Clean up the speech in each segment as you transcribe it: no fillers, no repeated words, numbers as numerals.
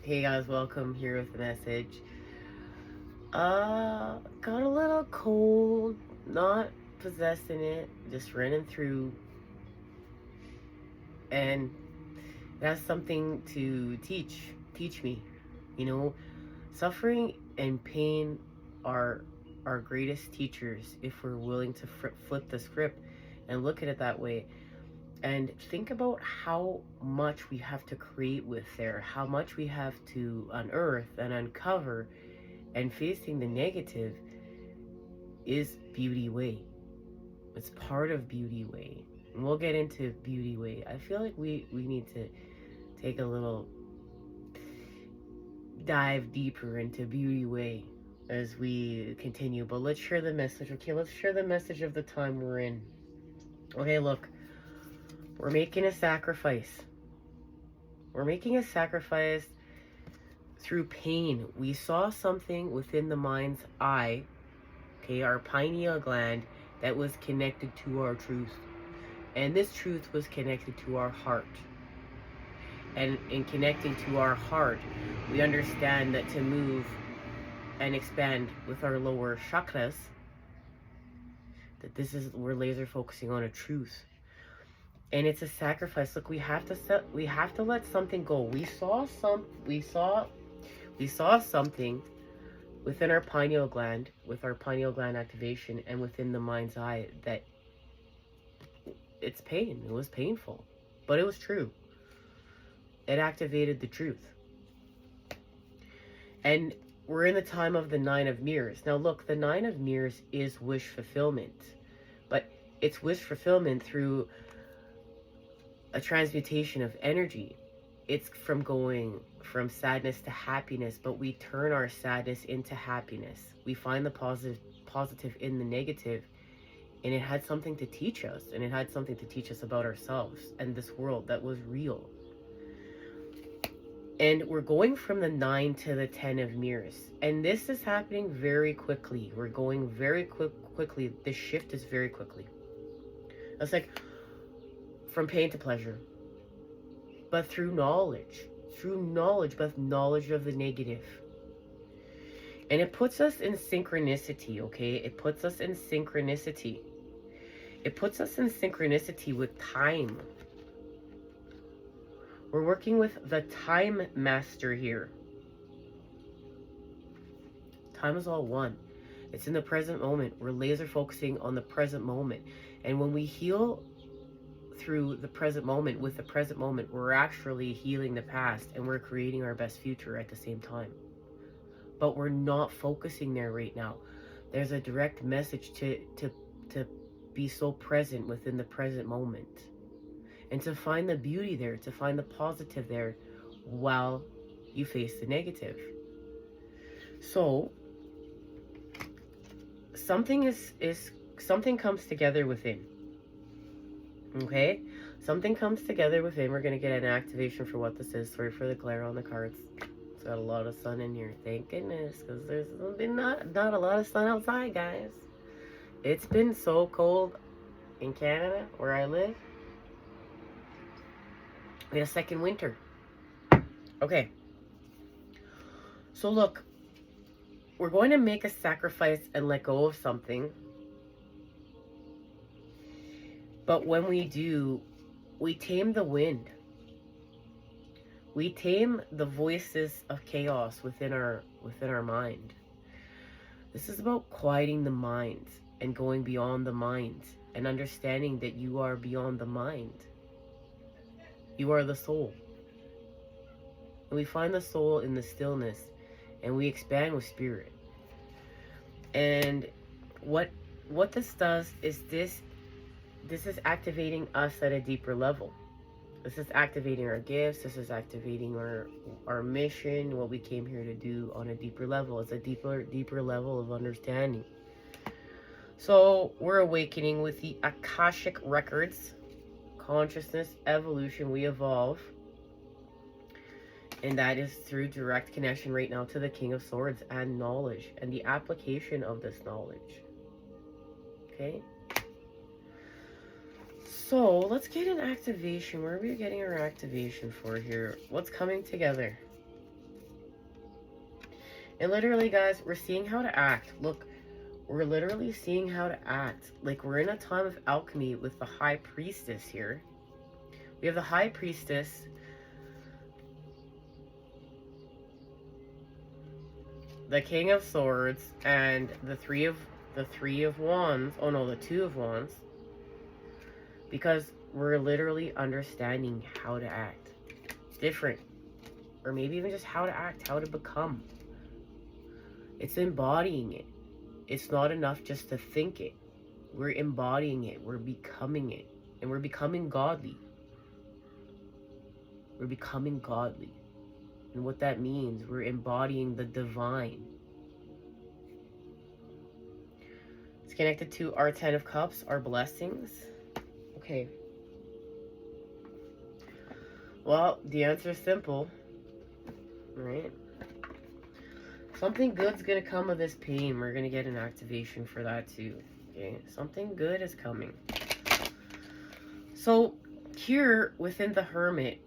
Hey guys, welcome here with the message. Got a little cold, not possessing it, just running through, and that's something to teach me. You know, suffering and pain are our greatest teachers if we're willing to flip the script and look at it that way. And think about how much we have to create with there, how much we have to unearth and uncover, and facing the negative is beauty way. It's part of beauty way. And we'll get into beauty way. I feel like we need to take a little dive deeper into beauty way as we continue. But let's share the message. Okay, let's share the message of the time we're in. Okay, look. We're making a sacrifice. We're making a sacrifice through pain. We saw something within the mind's eye, okay, our pineal gland, that was connected to our truth. And this truth was connected to our heart. And in connecting to our heart, we understand that to move and expand with our lower chakras, that we're laser focusing on a truth. And it's a sacrifice. Look, we have to let something go. We saw something within our pineal gland, with our pineal gland activation, and within the mind's eye, that it's pain. It was painful, but it was true. It activated the truth. And we're in the time of the Nine of Mirrors. Now look, the Nine of Mirrors is wish fulfillment, but it's wish fulfillment through a transmutation of energy. It's from going from sadness to happiness, but we turn our sadness into happiness. We find the positive in the negative, and it had something to teach us, and it had something to teach us about ourselves and this world that was real. And we're going from the 9 to the 10 of mirrors, and this is happening very quickly. We're going very quickly. This shift is very quickly. It's like from pain to pleasure, but through knowledge, but knowledge of the negative. And it puts us in synchronicity, okay? It puts us in synchronicity. It puts us in synchronicity with time. We're working with the time master here. Time is all one. It's in the present moment. We're laser focusing on the present moment. And when we heal through the present moment, with the present moment, we're actually healing the past, and we're creating our best future at the same time. But we're not focusing there right now. There's a direct message to be so present within the present moment, and to find the beauty there, to find the positive there, while you face the negative. So something something comes together within. Okay, something comes together within. We're gonna get an activation for what this is. Sorry for the glare on the cards. It's got a lot of sun in here, thank goodness, because there's been not a lot of sun outside, guys. It's been so cold in Canada where I live. We had a second winter. Okay, so look, we're going to make a sacrifice and let go of something. But when we do, we tame the wind. We tame the voices of chaos within our mind. This is about quieting the mind and going beyond the mind, and understanding that you are beyond the mind. You are the soul. And we find the soul in the stillness, and we expand with spirit. And what this does is this is activating us at a deeper level. This is activating our gifts. This is activating our mission, what we came here to do on a deeper level. It's a deeper level of understanding. So we're awakening with the Akashic records. Consciousness, evolution, we evolve. And that is through direct connection right now to the King of Swords and knowledge, and the application of this knowledge. Okay? So let's get an activation. Where are we getting our activation for here? What's coming together? And literally, guys, we're seeing how to act. Look, we're literally seeing how to act. Like, we're in a time of alchemy with the High Priestess here. We have the High Priestess. The King of Swords and the Three of Wands. Oh no, the Two of Wands. Because we're literally understanding how to act different, or maybe even just how to act, how to become. It's embodying it. It's not enough just to think it. We're embodying it. We're becoming it, and we're becoming godly. We're becoming godly. And what that means, we're embodying the divine. It's connected to our 10 of Cups, our blessings. Okay. Well, the answer is simple. Right? Something good's gonna come of this pain. We're gonna get an activation for that too. Okay? Something good is coming. So, here within the Hermit,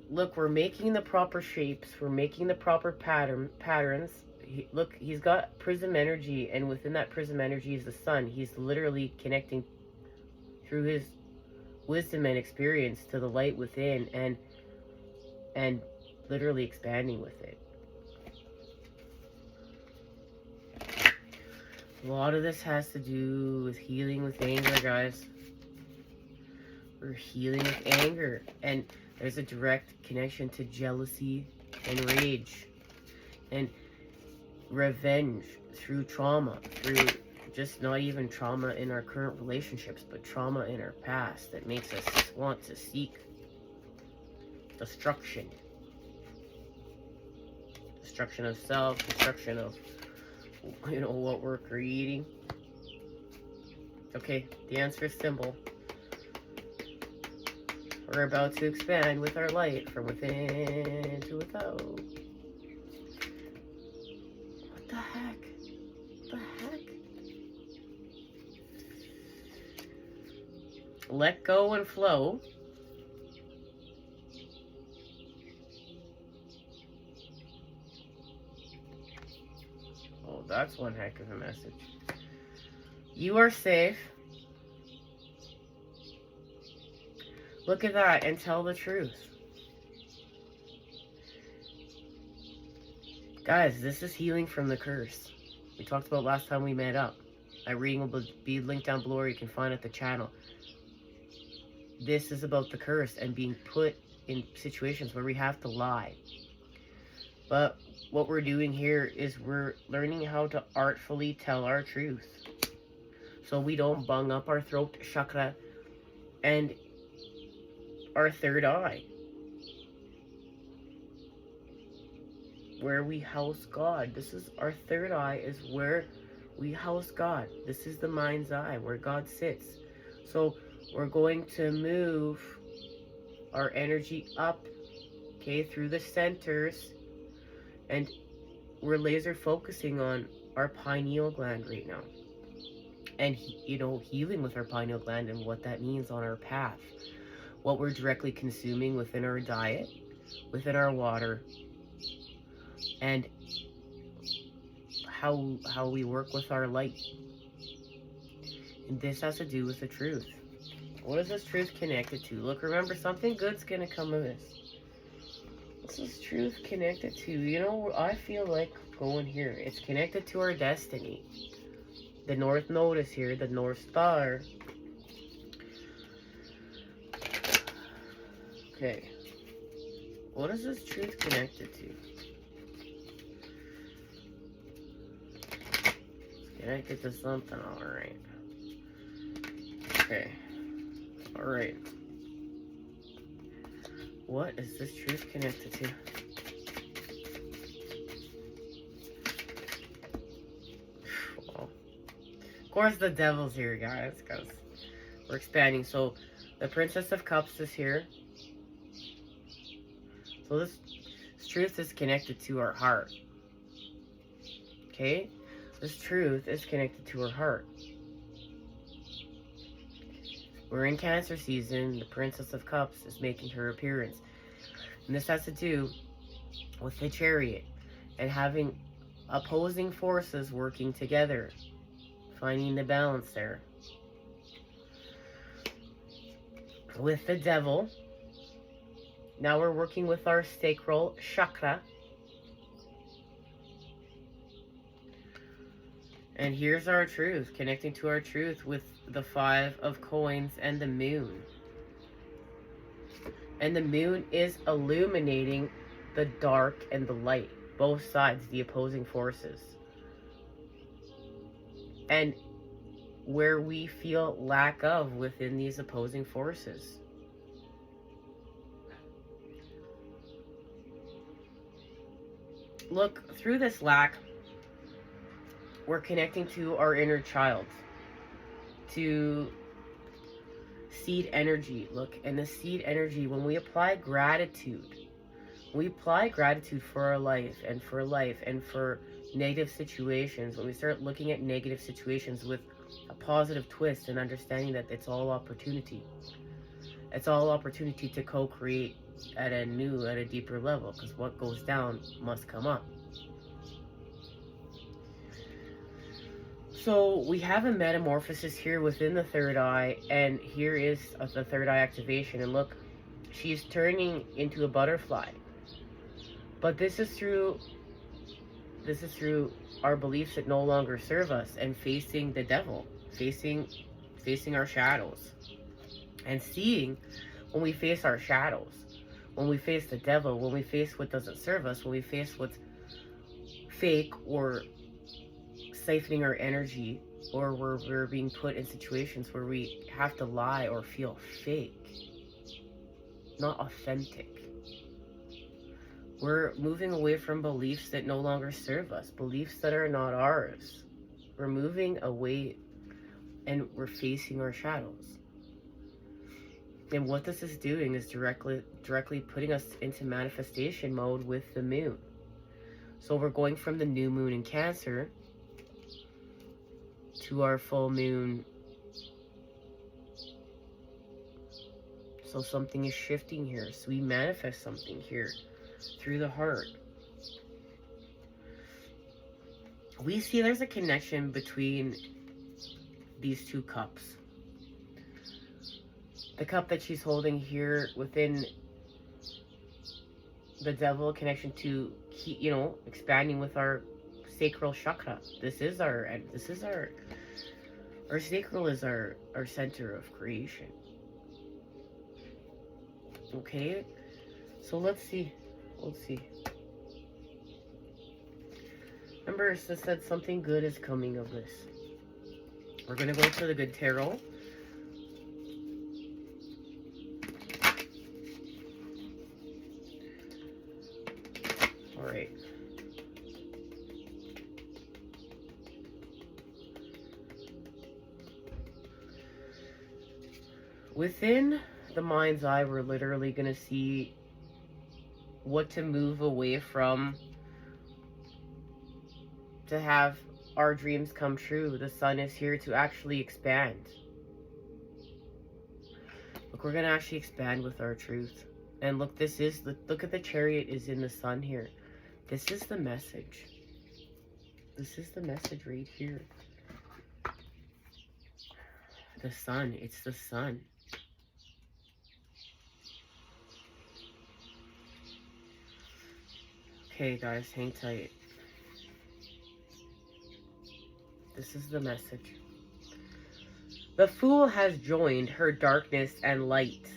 look, we're making the proper shapes. We're making the proper patterns. Look, he's got prism energy, and within that prism energy is the sun. He's literally connecting through his wisdom and experience to the light within, and literally expanding with it. A lot of this has to do with healing with anger, guys. We're healing with anger, and there's a direct connection to jealousy and rage and revenge through trauma, through just not even trauma in our current relationships, but trauma in our past that makes us want to seek destruction. Destruction of self, destruction of, you know, what we're creating. Okay, the answer is simple. We're about to expand with our light from within to without. What the heck? What the heck? Let go and flow. Oh, that's one heck of a message. You are safe. Look at that and tell the truth. Guys, this is healing from the curse. We talked about last time we met up. That reading will be linked down below, or you can find it at the channel. This is about the curse and being put in situations where we have to lie. But what we're doing here is we're learning how to artfully tell our truth, so we don't bung up our throat chakra and our third eye, where we house God. This is our third eye, is where we house God. This is the mind's eye, where God sits. So we're going to move our energy up, okay, through the centers, and we're laser focusing on our pineal gland right now, and you know, healing with our pineal gland and what that means on our path, what we're directly consuming within our diet, within our water, and how we work with our light. And this has to do with the truth. What is this truth connected to? Look, remember, something good's gonna come of this. What's this truth connected to? You know, I feel like going here. It's connected to our destiny. The North Node is here, the North Star. Okay. What is this truth connected to? It's connected to something, alright. Okay. Alright. What is this truth connected to? Well, of course the devil's here, guys, because we're expanding. So the Princess of Cups is here. So this truth is connected to our heart. Okay? This truth is connected to our heart. We're in Cancer season. The Princess of Cups is making her appearance. And this has to do with the Chariot and having opposing forces working together, finding the balance there. With the devil, now we're working with our sacral chakra. And here's our truth, connecting to our truth with the 5 of coins and the moon. And the moon is illuminating the dark and the light, both sides, the opposing forces. And where we feel lack of within these opposing forces. Look, through this lack, we're connecting to our inner child, to seed energy. Look, and the seed energy, when we apply gratitude for our life and for negative situations, when we start looking at negative situations with a positive twist and understanding that it's all opportunity. It's all opportunity to co-create at a deeper level, because what goes down must come up. So we have a metamorphosis here within the third eye, and here is the third eye activation. And look, she's turning into a butterfly. But this is through our beliefs that no longer serve us, and facing the devil, facing our shadows, and seeing when we face our shadows, when we face the devil, when we face what doesn't serve us, when we face what's fake or siphoning our energy, or where we're being put in situations where we have to lie or feel fake, not authentic. We're moving away from beliefs that no longer serve us, beliefs that are not ours. We're moving away and we're facing our shadows. And what this is doing is directly putting us into manifestation mode with the moon. So we're going from the new moon in Cancer to our full moon. So something is shifting here. So we manifest something here through the heart. We see there's a connection between these two cups. The cup that she's holding here within the devil, connection to, expanding with our sacral chakra. This is our sacral is our center of creation. Okay, so let's see. Remember, it said something good is coming of this. We're gonna go for the good tarot. All right. Within the mind's eye, we're literally going to see what to move away from to have our dreams come true. The sun is here to actually expand. Look, we're going to actually expand with our truth. And look, look at the chariot is in the sun here. This is the message. This is the message right here. The sun, it's the sun. Okay, guys, hang tight. This is the message. The fool has joined her darkness and light.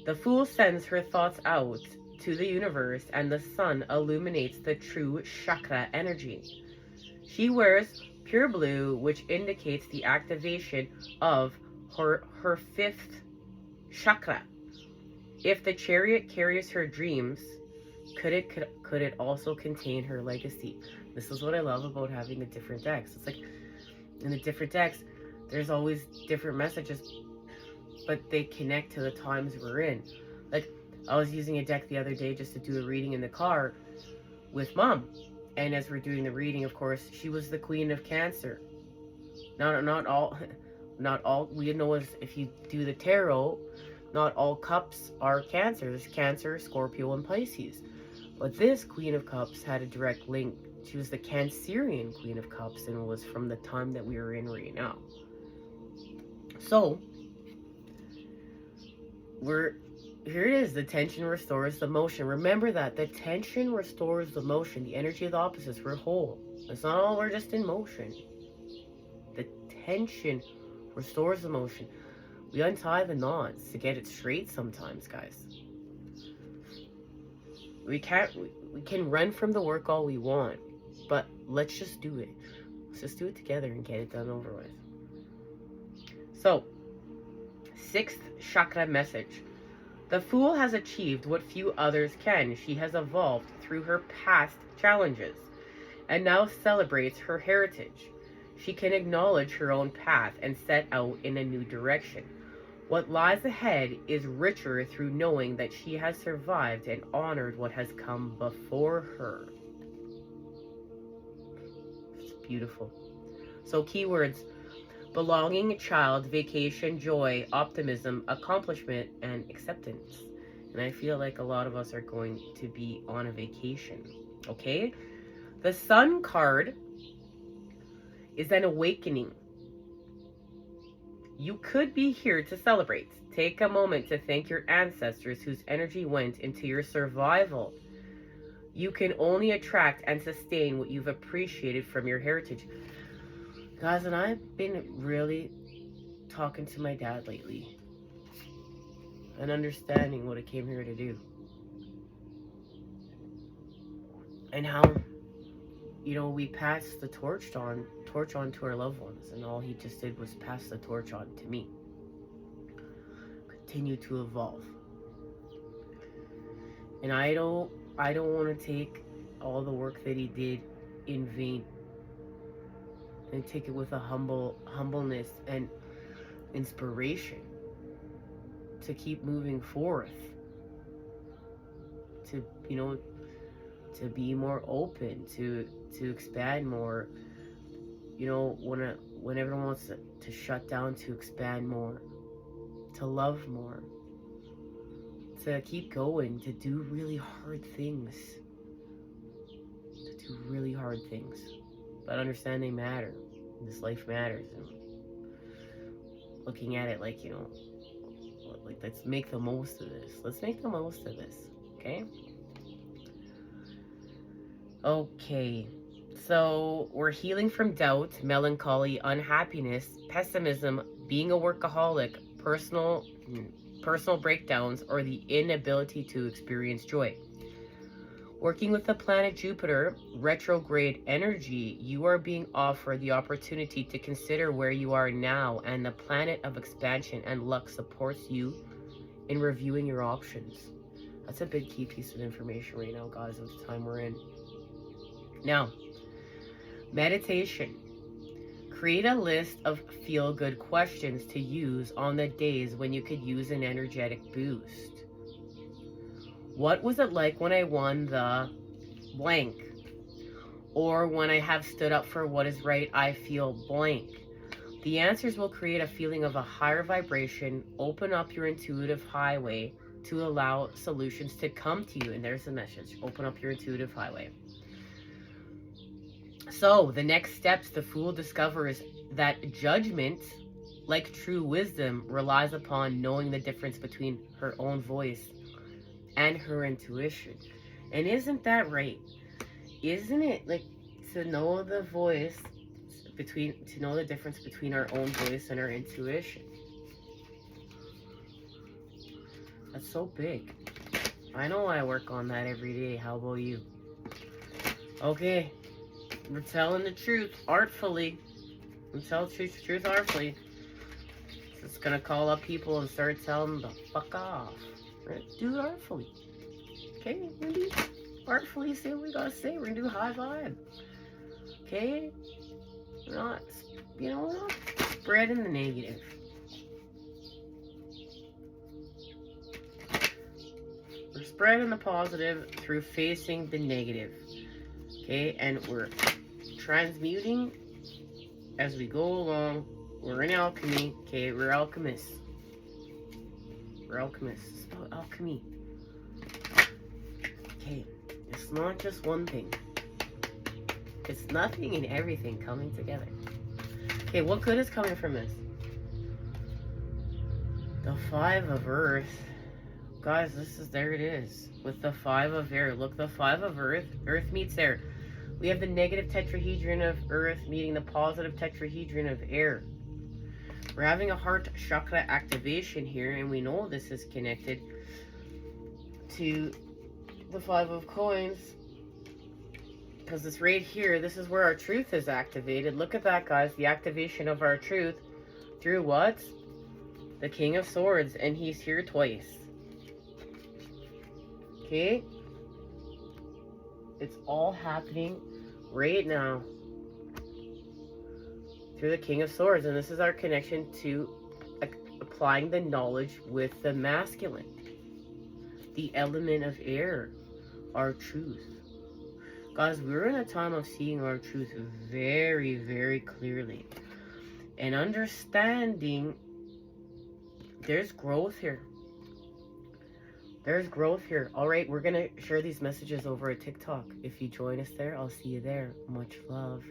The fool sends her thoughts out to the universe, and the sun illuminates the true chakra energy. She wears pure blue, which indicates the activation of her 5th chakra. If the chariot carries her dreams, could it also contain her legacy? This is what I love about having the different decks. It's like in the different decks, there's always different messages, but they connect to the times we're in. Like, I was using a deck the other day just to do a reading in the car with Mom. And as we're doing the reading, of course, she was the Queen of Cancer. Not all, we know if you do the tarot, not all cups are Cancer. There's Cancer, Scorpio, and Pisces. But this Queen of Cups had a direct link. She was the Cancerian Queen of Cups and was from the time that we are in right now. So, here it is. The tension restores the motion. Remember that. The tension restores the motion. The energy of the opposites. We're whole. It's not all we're just in motion. The tension restores the motion. We untie the knots to get it straight sometimes, guys. We can run from the work all we want, but let's just do it. Let's just do it together and get it done over with. So, 6th chakra message. The Fool has achieved what few others can. She has evolved through her past challenges and now celebrates her heritage. She can acknowledge her own path and set out in a new direction. What lies ahead is richer through knowing that she has survived and honored what has come before her. It's beautiful. So keywords: belonging, child, vacation, joy, optimism, accomplishment, and acceptance. And I feel like a lot of us are going to be on a vacation. Okay? The Sun card is an awakening. You could be here to celebrate. Take a moment to thank your ancestors whose energy went into your survival. You can only attract and sustain what you've appreciated from your heritage. Guys, and I've been really talking to my dad lately and understanding what I came here to do. And how, we passed the torch on to our loved ones, and all he just did was pass the torch on to me. Continue to evolve. And I don't want to take all the work that he did in vain, and take it with a humbleness and inspiration to keep moving forth, to be more open, to expand more. When everyone wants to shut down, to expand more, to love more, to keep going, to do really hard things. But understand they matter. This life matters. And looking at it like, let's make the most of this. Okay? Okay. So we're healing from doubt, melancholy, unhappiness, pessimism, being a workaholic, personal breakdowns, or the inability to experience joy. Working with the planet Jupiter, retrograde energy, you are being offered the opportunity to consider where you are now, and the planet of expansion and luck supports you in reviewing your options. That's a big key piece of information right now, guys, at the time we're in. Now, meditation. Create a list of feel-good questions to use on the days when you could use an energetic boost. What was it like when I won the blank? Or when I have stood up for what is right, I feel blank. The answers will create a feeling of a higher vibration, open up your intuitive highway to allow solutions to come to you. And there's the message, open up your intuitive highway. So the next steps the Fool discovers that judgment, like true wisdom, relies upon knowing the difference between her own voice and her intuition. And isn't that right? Isn't it like to know the difference between our own voice and our intuition? That's so big. I know I work on that every day. How about you? Okay. We're telling the truth artfully. We tell the truth artfully. Just gonna call up people and start telling them to fuck off. Right? Do it artfully. Okay? We're gonna do artfully, say what we gotta say. We're gonna do high vibe. Okay? We're not, we're not spreading the negative. We're spreading the positive through facing the negative. Okay? And we're transmuting as we go along. We're in alchemy. Okay? We're alchemists. We're alchemists. It's about alchemy. Okay. It's not just one thing. It's nothing and everything coming together. Okay, what good is coming from this? The Five of Earth. Guys, there it is. With the Five of Air. Look, the Five of Earth. Earth meets air. We have the negative tetrahedron of Earth meeting the positive tetrahedron of air. We're having a heart chakra activation here, and we know this is connected to the Five of Coins. Because it's right here. This is where our truth is activated. Look at that, guys. The activation of our truth through what? The King of Swords. And he's here twice. Okay? It's all happening right now through the King of Swords. And this is our connection to applying the knowledge with the masculine. The element of air. Our truth. Guys, we're in a time of seeing our truth very, very clearly. And understanding there's growth here. There's growth here. Alright, we're going to share these messages over at TikTok. If you join us there, I'll see you there. Much love.